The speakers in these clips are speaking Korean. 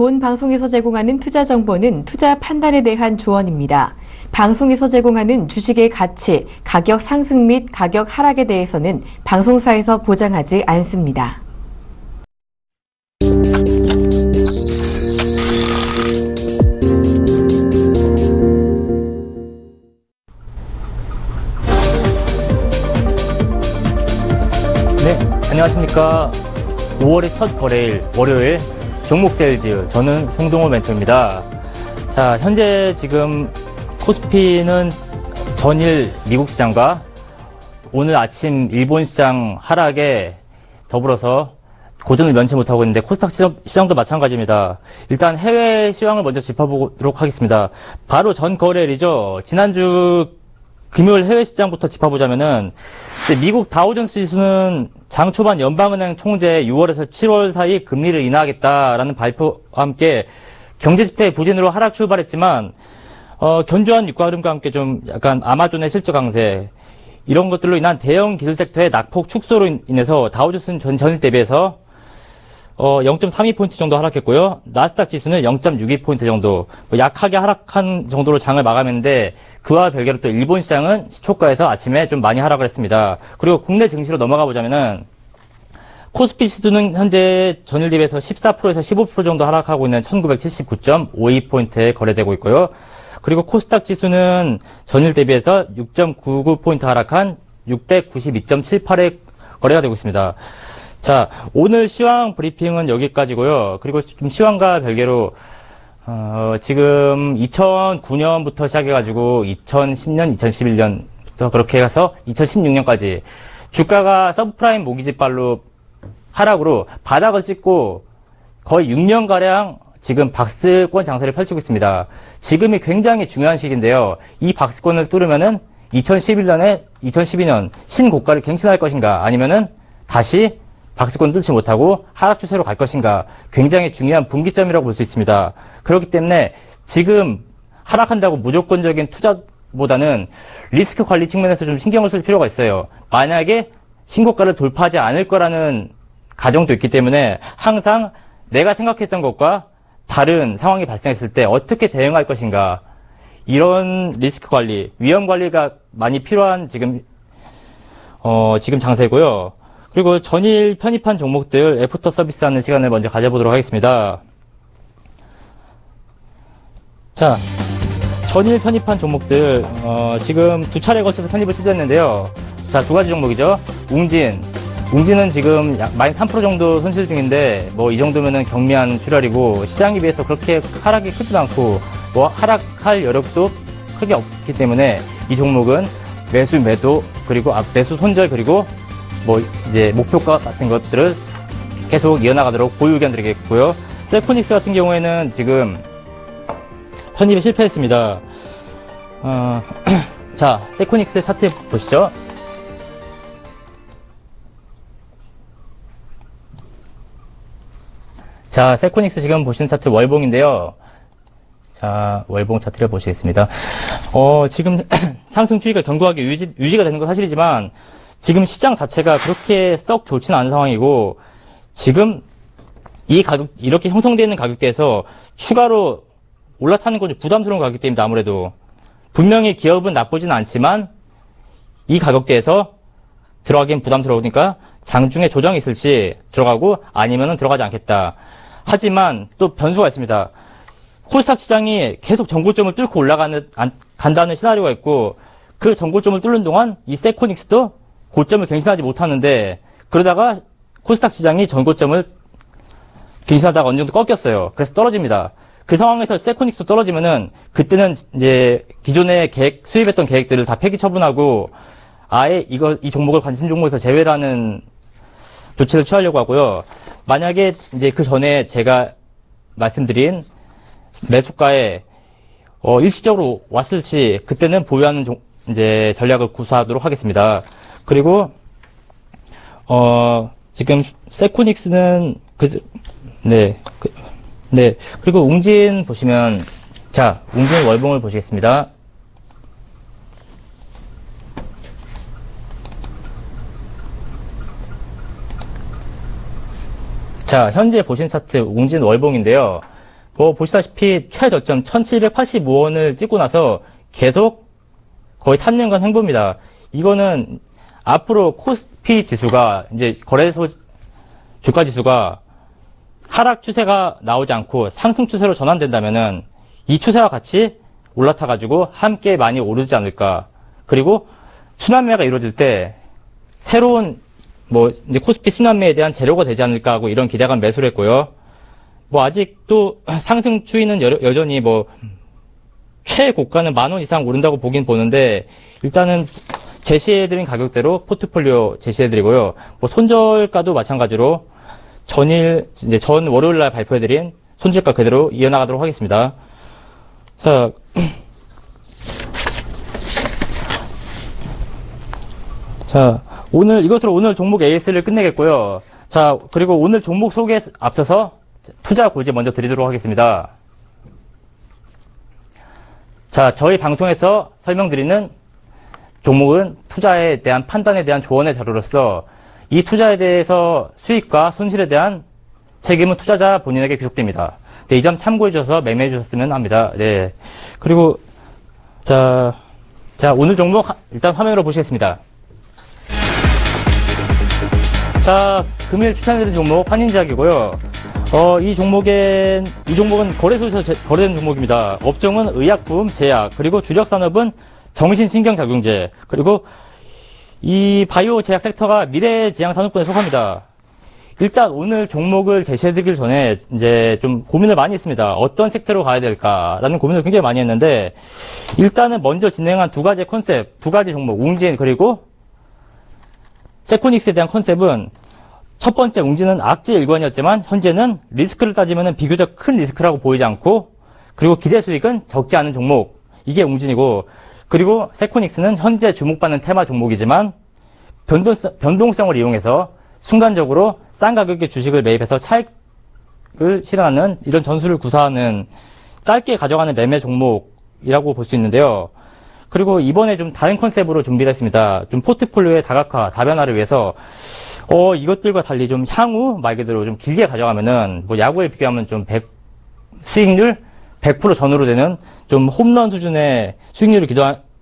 본 방송에서 제공하는 투자 정보는 투자 판단에 대한 조언입니다. 방송에서 제공하는 주식의 가치, 가격 상승 및 가격 하락에 대해서는 방송사에서 보장하지 않습니다. 네, 안녕하십니까. 5월의 첫 거래일, 월요일 종목 세일즈, 저는 송동호 멘토입니다. 자, 현재 지금 코스피는 전일 미국 시장과 오늘 아침 일본 시장 하락에 더불어서 고전을 면치 못하고 있는데 코스닥 시장도 마찬가지입니다. 일단 해외 시황을 먼저 짚어보도록 하겠습니다. 바로 전 거래일이죠. 지난주 금요일 해외 시장부터 짚어보자면은 미국 다우존스 지수는 장 초반 연방은행 총재 6월에서 7월 사이 금리를 인하하겠다라는 발표와 함께 경제 지표의 부진으로 하락 출발했지만 견조한 유가 흐름과 함께 좀 약간 아마존의 실적 강세 이런 것들로 인한 대형 기술 섹터의 낙폭 축소로 인해서 다우존스는 전일 대비해서 0.32포인트 정도 하락했고요. 나스닥 지수는 0.62포인트 정도, 약하게 하락한 정도로 장을 마감했는데, 그와 별개로 또 일본 시장은 시초가에서 아침에 좀 많이 하락을 했습니다. 그리고 국내 증시로 넘어가 보자면은, 코스피 지수는 현재 전일 대비해서 14%에서 15% 정도 하락하고 있는 1979.52포인트에 거래되고 있고요. 그리고 코스닥 지수는 전일 대비해서 6.99포인트 하락한 692.78에 거래가 되고 있습니다. 자, 오늘 시황 브리핑은 여기까지고요. 그리고 좀 시황과 별개로 지금 2009년부터 시작해가지고 2010년, 2011년부터 그렇게 해서 2016년까지 주가가 서브프라임 모기지발로 하락으로 바닥을 찍고 거의 6년가량 지금 박스권 장세를 펼치고 있습니다. 지금이 굉장히 중요한 시기인데요. 이 박스권을 뚫으면은 2012년 신고가를 갱신할 것인가 아니면은 다시 박스권 뚫지 못하고 하락 추세로 갈 것인가 굉장히 중요한 분기점이라고 볼 수 있습니다. 그렇기 때문에 지금 하락한다고 무조건적인 투자보다는 리스크 관리 측면에서 좀 신경을 쓸 필요가 있어요. 만약에 신고가를 돌파하지 않을 거라는 가정도 있기 때문에 항상 내가 생각했던 것과 다른 상황이 발생했을 때 어떻게 대응할 것인가 이런 리스크 관리, 위험 관리가 많이 필요한 지금 장세고요. 그리고 전일 편입한 종목들 애프터 서비스하는 시간을 먼저 가져보도록 하겠습니다. 자, 전일 편입한 종목들 지금 두 차례 거쳐서 편입을 시도했는데요. 자, 두 가지 종목이죠. 웅진은 지금 약 -3% 정도 손실 중인데 뭐 이 정도면은 경미한 출혈이고 시장에 비해서 그렇게 하락이 크지도 않고 뭐 하락할 여력도 크게 없기 때문에 이 종목은 매도 그리고 매수 손절 그리고 뭐 이제 목표가 같은 것들을 계속 이어나가도록 고유 의견 드리겠고요. 세포닉스 같은 경우에는 지금 편입에 실패했습니다. 자, 세포닉스 차트 보시죠. 자, 세코닉스 지금 보시는 차트 월봉인데요. 자, 월봉 차트를 보시겠습니다. 지금 상승 추이가 견고하게 유지가 되는 건 사실이지만 지금 시장 자체가 그렇게 썩 좋지는 않은 상황이고 지금 이 가격, 이렇게 형성되어 있는 가격대에서 추가로 올라타는 건 좀 부담스러운 가격대입니다. 아무래도 분명히 기업은 나쁘진 않지만 이 가격대에서 들어가기엔 부담스러우니까 장중에 조정이 있을지 들어가고 아니면은 들어가지 않겠다. 하지만 또 변수가 있습니다. 코스닥 시장이 계속 전고점을 뚫고 간다는 시나리오가 있고 그 전고점을 뚫는 동안 이 세코닉스도 고점을 갱신하지 못하는데 그러다가 코스닥 시장이 전고점을 갱신하다가 어느 정도 꺾였어요. 그래서 떨어집니다. 그 상황에서 세코닉스 떨어지면은 그때는 이제 기존에 수입했던 계획들을 다 폐기 처분하고 아예 이 종목을 관심 종목에서 제외를 하는 조치를 취하려고 하고요. 만약에 이제 그 전에 제가 말씀드린 매수가에 일시적으로 왔을 시 그때는 보유하는 이제 전략을 구사하도록 하겠습니다. 그리고 지금 세코닉스는 그리고 웅진 보시면 자, 웅진 월봉을 보시겠습니다. 자, 현재 보신 차트 웅진 월봉인데요. 뭐 보시다시피 최저점 1785원을 찍고 나서 계속 거의 3년간 횡보입니다. 이거는 앞으로 코스피 지수가 이제 거래소 주가 지수가 하락 추세가 나오지 않고 상승 추세로 전환된다면은 이 추세와 같이 올라타가지고 함께 많이 오르지 않을까. 그리고 순환매가 이루어질 때 새로운 뭐 이제 코스피 순환매에 대한 재료가 되지 않을까 하고 이런 기대감 매수를 했고요. 뭐 아직도 상승 추이는 여전히 뭐 최고가는 10,000원 이상 오른다고 보긴 보는데 일단은 제시해드린 가격대로 포트폴리오 제시해드리고요. 뭐 손절가도 마찬가지로 전 월요일 날 발표해드린 손절가 그대로 이어나가도록 하겠습니다. 자, 이것으로 오늘 종목 AS를 끝내겠고요. 자, 그리고 오늘 종목 소개에 앞서서 투자 고지 먼저 드리도록 하겠습니다. 자, 저희 방송에서 설명드리는 종목은 투자에 대한 판단에 대한 조언의 자료로서 이 투자에 대해서 수익과 손실에 대한 책임은 투자자 본인에게 귀속됩니다. 네, 이 점 참고해 주셔서 매매해 주셨으면 합니다. 네. 그리고, 자, 오늘 종목 일단 화면으로 보시겠습니다. 자, 금일 추천해드린 종목 환인제약이고요. 이 종목은 거래소에서 거래된 종목입니다. 업종은 의약부음, 제약, 그리고 주력 산업은 정신신경작용제, 그리고 이 바이오 제약 섹터가 미래지향 산업군에 속합니다. 일단 오늘 종목을 제시해드리기 전에 이제 좀 고민을 많이 했습니다. 어떤 섹터로 가야 될까라는 고민을 굉장히 많이 했는데 일단은 먼저 진행한 두 가지 컨셉, 두 가지 종목, 웅진 그리고 세코닉스에 대한 컨셉은 첫 번째 웅진은 악재 일관이었지만 현재는 리스크를 따지면 비교적 큰 리스크라고 보이지 않고 그리고 기대 수익은 적지 않은 종목, 이게 웅진이고 그리고 세코닉스는 현재 주목받는 테마 종목이지만 변동성을 이용해서 순간적으로 싼 가격의 주식을 매입해서 차익을 실현하는 이런 전술을 구사하는 짧게 가져가는 매매 종목이라고 볼 수 있는데요. 그리고 이번에 좀 다른 컨셉으로 준비를 했습니다. 좀 포트폴리오의 다각화, 다변화를 위해서 이것들과 달리 좀 향후 말 그대로 좀 길게 가져가면은 뭐 야구에 비교하면 좀 수익률 100% 전후로 되는 좀 홈런 수준의 수익률을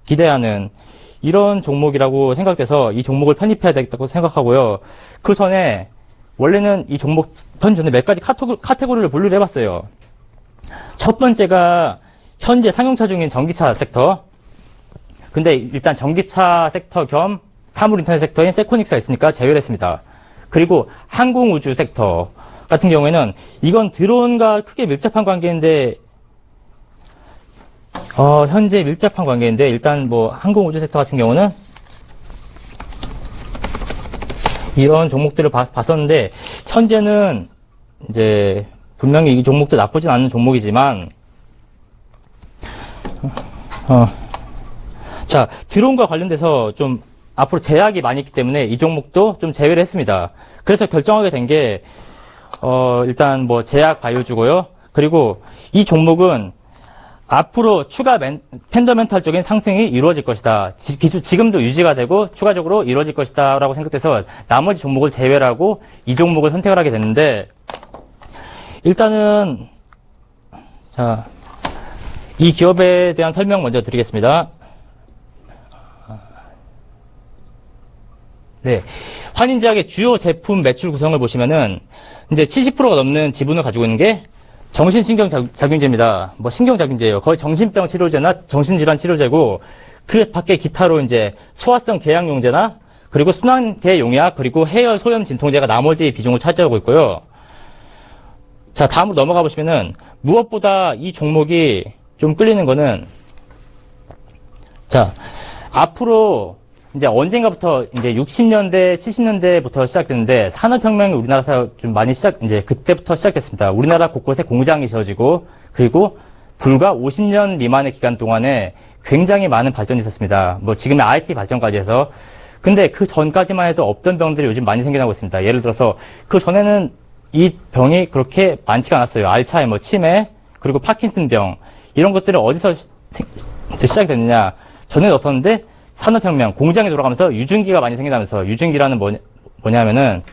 기대하는 이런 종목이라고 생각돼서 이 종목을 편입해야 되겠다고 생각하고요. 그 전에 원래는 이 종목 편입 전에 몇 가지 카테고리를 분류를 해봤어요. 첫 번째가 현재 상용차 중인 전기차 섹터. 근데 일단 전기차 섹터 겸 사물인터넷 섹터인 세코닉스가 있으니까 제외를 했습니다. 그리고 항공우주 섹터 같은 경우에는 이건 드론과 크게 밀접한 관계인데 현재 밀접한 관계인데 일단 뭐 항공우주 섹터 같은 경우는 이런 종목들을 봤었는데 현재는 이제 분명히 이 종목도 나쁘진 않은 종목이지만 자, 드론과 관련돼서 좀 앞으로 제약이 많이 있기 때문에 이 종목도 좀 제외를 했습니다. 그래서 결정하게 된 게 일단 뭐 제약 바이오주고요. 그리고 이 종목은 앞으로 추가 펀더멘탈적인 상승이 이루어질 것이다. 지금도 유지가 되고 추가적으로 이루어질 것이다 라고 생각돼서 나머지 종목을 제외를 하고 이 종목을 선택을 하게 됐는데 일단은 자, 이 기업에 대한 설명 먼저 드리겠습니다. 네. 환인제약의 주요 제품 매출 구성을 보시면은 이제 70%가 넘는 지분을 가지고 있는 게 정신신경작용제입니다. 뭐 신경작용제예요. 거의 정신병 치료제나 정신질환 치료제고 그 밖에 기타로 이제 소화성 궤양용제나 그리고 순환계 용약 그리고 해열 소염 진통제가 나머지 비중을 차지하고 있고요. 자, 다음으로 넘어가 보시면은 무엇보다 이 종목이 좀 끌리는 거는 자, 앞으로 이제 언젠가부터 이제 60년대, 70년대부터 시작됐는데 산업혁명이 우리나라에서 좀 많이 이제 그때부터 시작됐습니다. 우리나라 곳곳에 공장이 지어지고 그리고 불과 50년 미만의 기간 동안에 굉장히 많은 발전이 있었습니다. 뭐 지금의 IT 발전까지 해서. 근데 그 전까지만 해도 없던 병들이 요즘 많이 생겨나고 있습니다. 예를 들어서 그 전에는 이 병이 그렇게 많지가 않았어요. 알츠하이머, 치매, 그리고 파킨슨병 이런 것들은 어디서 시작됐느냐. 전에는 없었는데 산업혁명, 공장이 돌아가면서 유증기가 많이 생겨나면서 유증기라는 뭐냐면은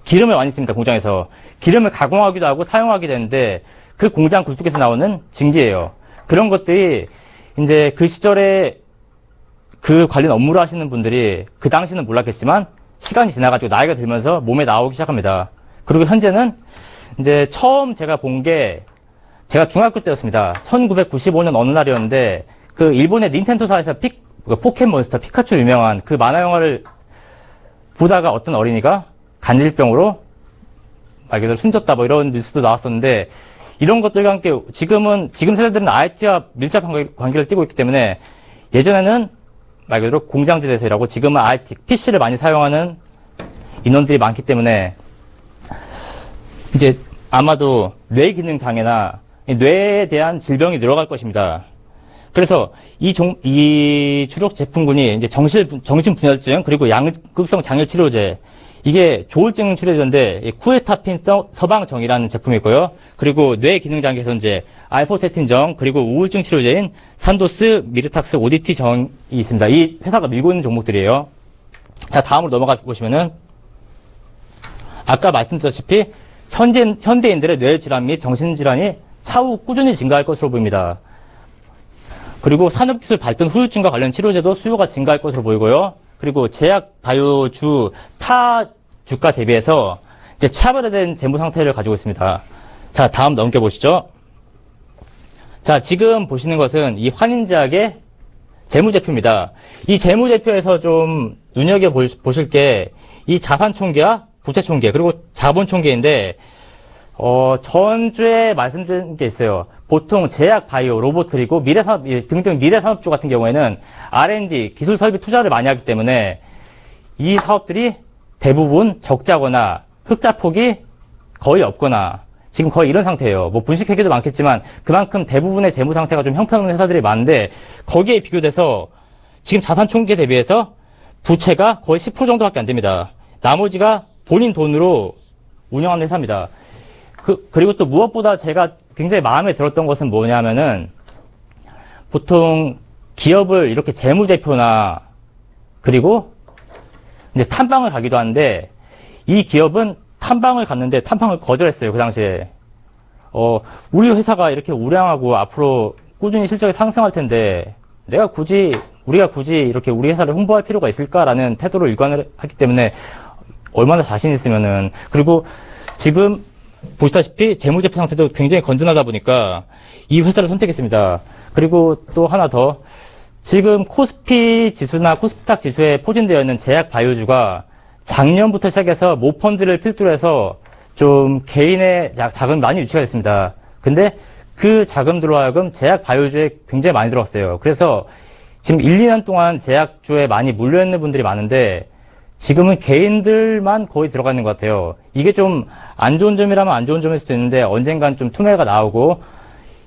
기름을 많이 씁니다. 공장에서. 기름을 가공하기도 하고 사용하게 되는데 그 공장 굴뚝에서 나오는 증기예요. 그런 것들이 이제 그 시절에 그 관련 업무를 하시는 분들이 그 당시는 몰랐겠지만 시간이 지나가지고 나이가 들면서 몸에 나오기 시작합니다. 그리고 현재는 이제 처음 제가 본 게 제가 중학교 때였습니다. 1995년 어느 날이었는데 그 일본의 닌텐도사에서 포켓몬스터 피카츄 유명한 그 만화 영화를 보다가 어떤 어린이가 간질병으로 말 그대로 숨졌다 뭐 이런 뉴스도 나왔었는데 이런 것들과 함께 지금 세대들은 IT와 밀접 관계를 띠고 있기 때문에 예전에는 말 그대로 공장지대에서 일하고 지금은 IT, PC를 많이 사용하는 인원들이 많기 때문에 이제 아마도 뇌 기능 장애나 뇌에 대한 질병이 늘어갈 것입니다. 그래서 이 주력 제품군이 이제 정신분열증 그리고 양극성 장애 치료제 이게 조울증 치료제인데 쿠에타핀 서방정이라는 제품이고요. 그리고 뇌 기능 장애에서 이제 알포테틴정 그리고 우울증 치료제인 산도스 미르탁스 오디티 정이 있습니다. 이 회사가 밀고 있는 종목들이에요. 자, 다음으로 넘어가 보시면은 아까 말씀드렸다시피 현대인들의 뇌질환 및 정신질환이 차후 꾸준히 증가할 것으로 보입니다. 그리고 산업기술 발전 후유증과 관련 치료제도 수요가 증가할 것으로 보이고요. 그리고 제약 바이오주 타 주가 대비해서 이제 차별화된 재무 상태를 가지고 있습니다. 자, 다음 넘겨보시죠. 자, 지금 보시는 것은 이 환인제약의 재무제표입니다. 이 재무제표에서 좀 눈여겨보실 게 이 자산총계와 부채총계 그리고 자본총계인데 전주에 말씀드린 게 있어요. 보통 제약, 바이오, 로봇 그리고 미래산업 등등 미래산업주 같은 경우에는 R&D, 기술 설비 투자를 많이 하기 때문에 이 사업들이 대부분 적자거나 흑자폭이 거의 없거나 지금 거의 이런 상태예요. 뭐 분식회계도 많겠지만 그만큼 대부분의 재무 상태가 좀 형편없는 회사들이 많은데 거기에 비교돼서 지금 자산 총계 대비해서 부채가 거의 10% 정도밖에 안 됩니다. 나머지가 본인 돈으로 운영하는 회사입니다. 그리고 또 무엇보다 제가 굉장히 마음에 들었던 것은 뭐냐면은 보통 기업을 이렇게 재무제표나 그리고 이제 탐방을 가기도 하는데 이 기업은 탐방을 갔는데 탐방을 거절했어요. 그 당시에. 우리 회사가 이렇게 우량하고 앞으로 꾸준히 실적이 상승할 텐데 우리가 굳이 이렇게 우리 회사를 홍보할 필요가 있을까라는 태도로 일관을 하기 때문에 얼마나 자신 있으면은 그리고 지금 보시다시피 재무제표 상태도 굉장히 건전하다 보니까 이 회사를 선택했습니다. 그리고 또 하나 더 지금 코스피 지수나 코스피탁 지수에 포진되어 있는 제약 바이오주가 작년부터 시작해서 모펀드를 필두로 해서 좀 개인의 자금이 많이 유치가 됐습니다. 근데 그 자금들로 하여금 제약 바이오주에 굉장히 많이 들어갔어요. 그래서 지금 1, 2년 동안 제약주에 많이 물려있는 분들이 많은데 지금은 개인들만 거의 들어가 있는 것 같아요. 이게 좀 안 좋은 점이라면 안 좋은 점일 수도 있는데 언젠간 좀 투매가 나오고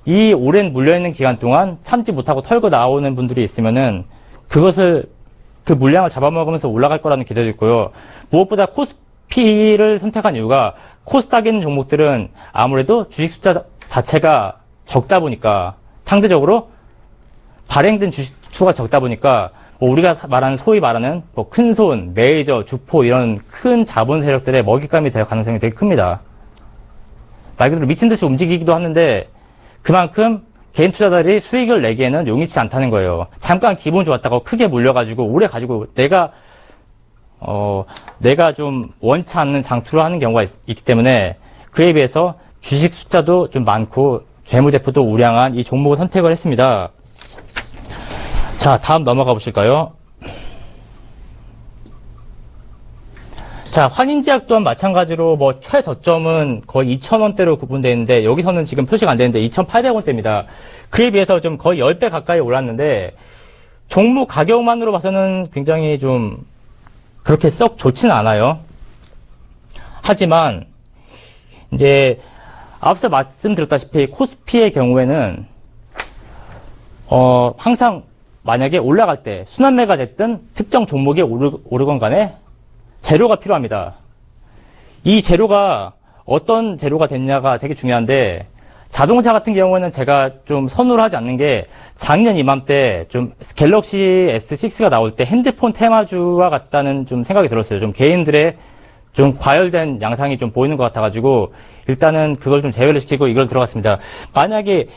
이 오랜 물려있는 기간 동안 참지 못하고 털고 나오는 분들이 있으면은 그 물량을 잡아먹으면서 올라갈 거라는 기대도 있고요. 무엇보다 코스피를 선택한 이유가 코스닥에 있는 종목들은 아무래도 주식 숫자 자체가 적다 보니까 상대적으로 발행된 주식 수가 적다 보니까 뭐 우리가 소위 말하는 뭐 큰손, 메이저, 주포 이런 큰 자본 세력들의 먹잇감이 될 가능성이 되게 큽니다. 말 그대로 미친 듯이 움직이기도 하는데 그만큼 개인 투자자들이 수익을 내기에는 용이치 않다는 거예요. 잠깐 기분 좋았다고 크게 물려가지고 오래 가지고 내가 좀 원치 않는 장투를 하는 경우가 있기 때문에 그에 비해서 주식 숫자도 좀 많고 재무제표도 우량한 이 종목을 선택을 했습니다. 자, 다음 넘어가 보실까요? 자, 환인제약 또한 마찬가지로 뭐 최저점은 거의 2,000원대로 구분되어 있는데 여기서는 지금 표시가 안 되는데 2,800원대입니다. 그에 비해서 좀 거의 10배 가까이 올랐는데 종목 가격만으로 봐서는 굉장히 좀 그렇게 썩 좋지는 않아요. 하지만 이제 앞서 말씀드렸다시피 코스피의 경우에는 항상 만약에 올라갈 때 순환매가 됐든 특정 종목이 오르건 간에 재료가 필요합니다. 이 재료가 어떤 재료가 됐냐가 되게 중요한데 자동차 같은 경우에는 제가 좀 선호를 하지 않는 게 작년 이맘때 좀 갤럭시 S6가 나올 때 핸드폰 테마주와 같다는 좀 생각이 들었어요. 좀 개인들의 좀 과열된 양상이 좀 보이는 것 같아가지고 일단은 그걸 좀 제외를 시키고 이걸 들어갔습니다. 만약에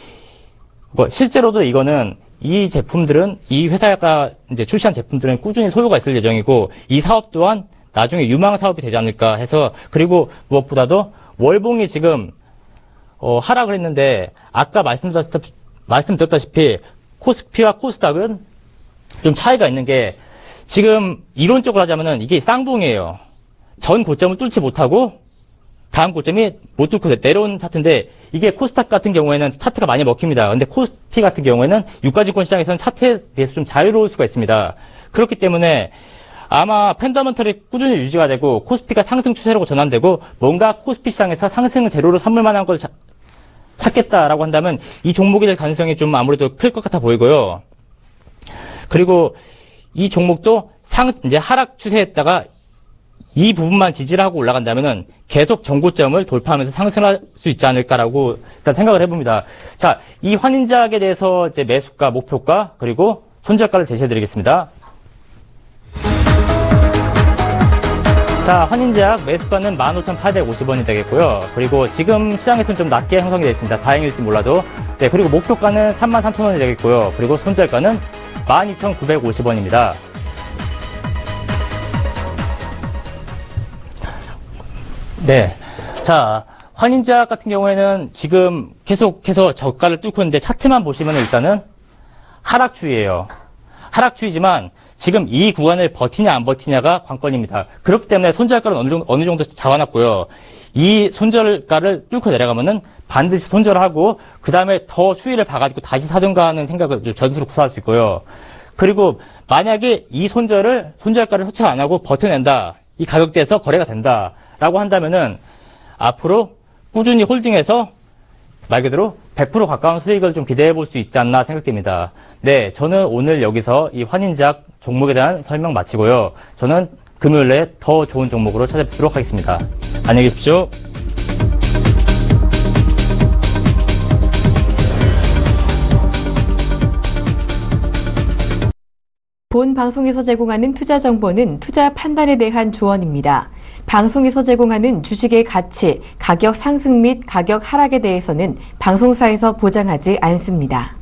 실제로도 이거는 이 제품들은 이 회사가 이제 출시한 제품들은 꾸준히 소요가 있을 예정이고 이 사업 또한 나중에 유망 사업이 되지 않을까 해서 그리고 무엇보다도 월봉이 지금 하락을 했는데 아까 말씀드렸다시피 코스피와 코스닥은 좀 차이가 있는 게 지금 이론적으로 하자면은 이게 쌍봉이에요. 전 고점을 뚫지 못하고 다음 고점이 못 뚫고 내려온 차트인데 이게 코스닥 같은 경우에는 차트가 많이 먹힙니다. 근데 코스피 같은 경우에는 유가증권 시장에서는 차트에 비해서 좀 자유로울 수가 있습니다. 그렇기 때문에 아마 펜더멘털이 꾸준히 유지가 되고 코스피가 상승 추세로 전환되고 뭔가 코스피 시장에서 상승 재료로 삼을 만한 걸 찾겠다라고 한다면 이 종목이 될 가능성이 좀 아무래도 클 것 같아 보이고요. 그리고 이 종목도 이제 하락 추세했다가 이 부분만 지지를 하고 올라간다면은 계속 정고점을 돌파하면서 상승할 수 있지 않을까라고 일단 생각을 해봅니다. 자, 이 환인제약에 대해서 이제 매수가, 목표가, 그리고 손절가를 제시해드리겠습니다. 자, 환인제약 매수가는 15,850원이 되겠고요. 그리고 지금 시장에서는 좀 낮게 형성이 되어 있습니다. 다행일지 몰라도. 네, 그리고 목표가는 33,000원이 되겠고요. 그리고 손절가는 12,950원입니다. 네. 자, 환인제약 같은 경우에는 지금 계속해서 저가를 뚫고 있는데 차트만 보시면 일단은 하락추이예요. 하락추이지만 지금 이 구간을 버티냐 안 버티냐가 관건입니다. 그렇기 때문에 손절가를 어느 정도 잡아놨고요. 이 손절가를 뚫고 내려가면은 반드시 손절하고 그 다음에 더 추이를 봐가지고 다시 사든가 하는 생각을 전수로 구사할 수 있고요. 그리고 만약에 이 손절가를 터치 안 하고 버텨낸다. 이 가격대에서 거래가 된다. 라고 한다면은 앞으로 꾸준히 홀딩해서 말 그대로 100% 가까운 수익을 좀 기대해 볼 수 있지 않나 생각됩니다. 네, 저는 오늘 여기서 이 환인제약 종목에 대한 설명 마치고요. 저는 금요일에 더 좋은 종목으로 찾아뵙도록 하겠습니다. 안녕히 계십시오. 본 방송에서 제공하는 투자 정보는 투자 판단에 대한 조언입니다. 방송에서 제공하는 주식의 가치, 가격 상승 및 가격 하락에 대해서는 방송사에서 보장하지 않습니다.